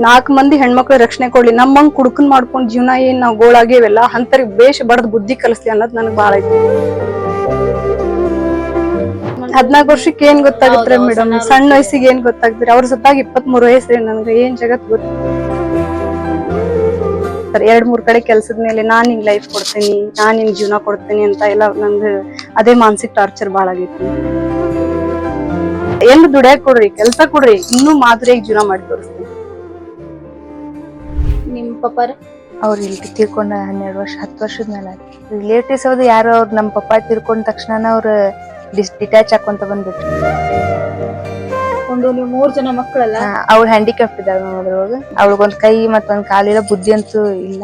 4 ಮಂದಿ ಹೆಣ್ಮಕ್ಳು ರಕ್ಷಣೆ ಕೊಡ್ಲಿ, ನಮ್ಮಂಗ್ ಕುಡ್ಕನ್ ಮಾಡ್ಕೊಂಡ್ ಜೀವನ ಏನ್ ನಾವ್ ಗೋಳಾಗೇವೆಲ್ಲ ಅಂತರಿಗೆ ಬೇಷ್ ಬಡದ್ ಬುದ್ಧಿ ಕಲಿಸ್ಲಿ ಅನ್ನೋದು ನನಗ್ ಬಾಳ ಐತಿ. 14 ವರ್ಷಕ್ಕೆ ಏನ್ ಗೊತ್ತಾಗತ್ರಿ ಮೇಡಮ್, ಸಣ್ಣ ವಯಸ್ಸಿಗೆ ಏನ್ ಗೊತ್ತಾಗ್ತೀರಿ? ಅವ್ರ ಸತ್ತಾಗ 23 ವಯಸ್ಸ್ರಿ ನನ್ಗೆ, ಏನ್ ಜಗತ್ ಗೊತ್ತ. 2-3 ಕಡೆ ಕೆಲ್ಸದ ಮೇಲೆ ನಾನ್ ನಿಂಗ್ ಲೈಫ್ ಕೊಡ್ತೀನಿ, ನಾನ್ ನಿಂಗ್ ಜೀವನ ಕೊಡ್ತೀನಿ ಅಂತ ಎಲ್ಲ ನಂದು ಅದೇ ಮಾನಸಿಕ ಟಾರ್ಚರ್ ಬಾಳ ಆಗೈತಿ. ಎಲ್ಲಿ ದುಡ್ಯಾಕ್ ಕೊಡ್ರಿ, ಕೆಲ್ಸ ಕೊಡ್ರಿ, ಇನ್ನೂ ಮಾಧುರಿಯಾಗಿ ಜೀವನ ಮಾಡಿ ತೋರಿಸ್ತೀನಿ. ನಿಮ್ ಪಪ್ಪಾರ ಅವ್ರು ಇಲ್ಲಿ ತೀರ್ಕೊಂಡ 12 ವರ್ಷ 10 ವರ್ಷದ ಮೇಲೆ ಆಯ್ತು. ರಿಲೇಟಿವ್ಸ್ ಅವ್ರು ಯಾರು ಅವ್ರು ನಮ್ಮ ಪಪ್ಪ ತೀರ್ಕೊಂಡ ತಕ್ಷಣ ಅವ್ರ ಡಿಟ್ಯಾಚ್ ಹಾಕೊಂತ ಬಂದ್ಬಿಟ್ರು. ನೀವು 3 ಜನ ಮಕ್ಕಳಲ್ಲ? ಅವ್ಳು ಹ್ಯಾಂಡಿಕ್ಯಾಪ್ಟ್ ಇದ್ದಾಳೆ ಅದ್ರೊಳಗ. ಅವಳಿಗೊಂದ್ ಕೈ ಮತ್ತೊಂದ್ ಕಾಲಿಲ್ಲ, ಬುದ್ಧಿ ಅಂತೂ ಇಲ್ಲ.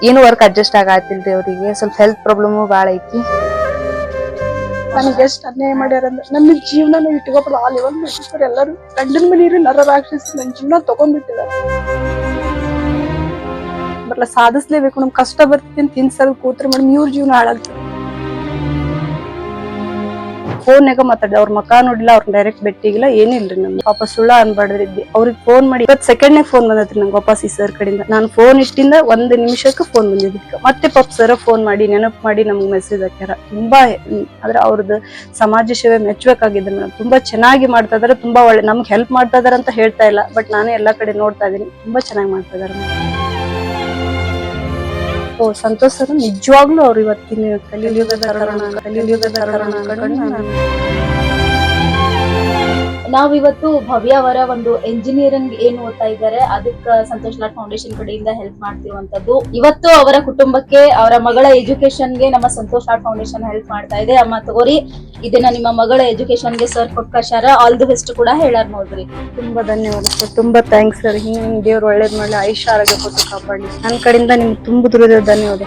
ಏನು ವರ್ಕ್ ಅಡ್ಜಸ್ಟ್ ಆಗತ್ತಿಲ್ರಿ ಅವ್ರಿಗೆ. ಸ್ವಲ್ಪ ಹೆಲ್ತ್ ಪ್ರಾಬ್ಲಮ್ ಬಾಳ ಐತಿ. ನನಗೆ ಎಷ್ಟು ಅನ್ಯಾಯ ಮಾಡ್ಯಾರಂದ್ರೆ ನಮ್ಮ ಜೀವನ ಇಟ್ಕೊಬಲ್ಲ ಆ ಲೆವೆಲ್ ಬಿಟ್ಟಿರ್ತಾರೆ ಎಲ್ಲರೂ. ಗಂಡನ ಮನೆಯವ್ರು ನರ ರಾಕ್ಷಸ ನನ್ನ ಜೀವನ ತಗೊಂಡ್ಬಿಟ್ಟಿದ್ದಾರೆ. ಬರಲ್ಲ, ಸಾಧಿಸ್ಲೇಬೇಕು, ನಮ್ ಕಷ್ಟ ಬರ್ತೀನಿ ಅಂತ ತಿನ್ಸಲ್ ಕೂತ್ರೆ ಮೇಡಮ್ ಇವ್ರ ಜೀವನ ಹಾಳಾಗ್ತದೆ. ಫೋನ್ಯಾಗ ಮಾತಾಡಿ ಅವ್ರ ಮಕ ನೋಡಿಲ್ಲ, ಅವ್ರ ಡೈರೆಕ್ಟ್ ಭೇಟಿಗಿಲ್ಲ, ಏನಿಲ್ರಿ. ನಮ್ ಪಾಪ ಸುಳ್ಳ ಅನ್ಬಾರ್ದ್ರಿದ್ದಿ. ಅವ್ರಿಗೆ ಫೋನ್ ಮಾಡಿ 20 ಸೆಕೆಂಡ್ನಾಗ ಫೋನ್ ಬಂದೈತ್ರಿ ನಂಗೆ ವಾಪಸ್ ಈ ಸರ್ ಕಡೆಯಿಂದ. ನಾನು ಫೋನ್ ಇಟ್ಟಿಂದ 1 ನಿಮಿಷಕ್ಕೆ ಫೋನ್ ಬಂದಿದ್ದಕ್ಕೆ ಮತ್ತೆ ಪಾಪ ಸರ್ ಫೋನ್ ಮಾಡಿ ನೆನಪು ಮಾಡಿ ನಮ್ಗೆ ಮೆಸೇಜ್ ಹಾಕ್ಯಾರ. ತುಂಬಾ ಆದ್ರೆ ಅವ್ರದ್ದು ಸಮಾಜ ಸೇವೆ ಮೆಚ್ಚಬೇಕಾಗಿದೆ ಮೇಡಮ್. ತುಂಬಾ ಚೆನ್ನಾಗಿ ಮಾಡ್ತಾ ಇದಾರೆ, ತುಂಬಾ ಒಳ್ಳೆ ನಮ್ಗೆ ಹೆಲ್ಪ್ ಮಾಡ್ತಾ ಇದಾರೆ ಅಂತ ಹೇಳ್ತಾ ಇಲ್ಲ, ಬಟ್ ನಾನೇ ಎಲ್ಲಾ ಕಡೆ ನೋಡ್ತಾ ಇದೀನಿ, ತುಂಬಾ ಚೆನ್ನಾಗಿ ಮಾಡ್ತಾ ಇದಾರೆ. ಓ ಸಂತೋಷ್ ಸರ್ ನಿಜವಾಗ್ಲೂ ಅವ್ರು ಇವತ್ತಿನ ಕಲಿಯುಗದ ಕರೋಣ ನಾವಿವತ್ತು ಭವ್ಯ ಅವರ ಒಂದು ಎಂಜಿನಿಯರಿಂಗ್ ಏನು ಓದ್ತಾ ಇದ್ದಾರೆ, ಅದಕ್ಕೆ ಸಂತೋಷ್ ಲಾಡ್ ಫೌಂಡೇಶನ್ ಕಡೆಯಿಂದ ಹೆಲ್ಪ್ ಮಾಡ್ತಿರುವಂತದ್ದು. ಇವತ್ತು ಅವರ ಕುಟುಂಬಕ್ಕೆ, ಅವರ ಮಗಳ ಎಜುಕೇಶನ್ಗೆ ನಮ್ಮ ಸಂತೋಷ್ ಲಾಡ್ ಫೌಂಡೇಶನ್ ಹೆಲ್ಪ್ ಮಾಡ್ತಾ ಇದೆ. ಅಮ್ಮ ತಗೋರಿ, ಇದನ್ನ ನಿಮ್ಮ ಮಗಳ ಎಜುಕೇಶನ್ಗೆ ಸರ್ ಕೊಟ್ಟಾರ. ಆಲ್ ದಿ ಬೆಸ್ಟ್ ಕೂಡ ಹೇಳಾರ್ ನೋಡ್ರಿ. ತುಂಬಾ ಧನ್ಯವಾದ ಸರ್, ತುಂಬಾ ಥ್ಯಾಂಕ್ಸ್ ಸರ್. ಹಿಂಗೆ ದೇವ್ರು ಒಳ್ಳೇದ್ ಮಾಡಲಿ, ಆಯುಷ್ಯ ಆರೋಗ್ಯ ಕೊಟ್ಟು ಕಾಪಾಡಲಿ. ನನ್ನ ಕಡೆಯಿಂದ ನಿಮ್ಗೆ ತುಂಬ ಧನ್ಯವಾದ.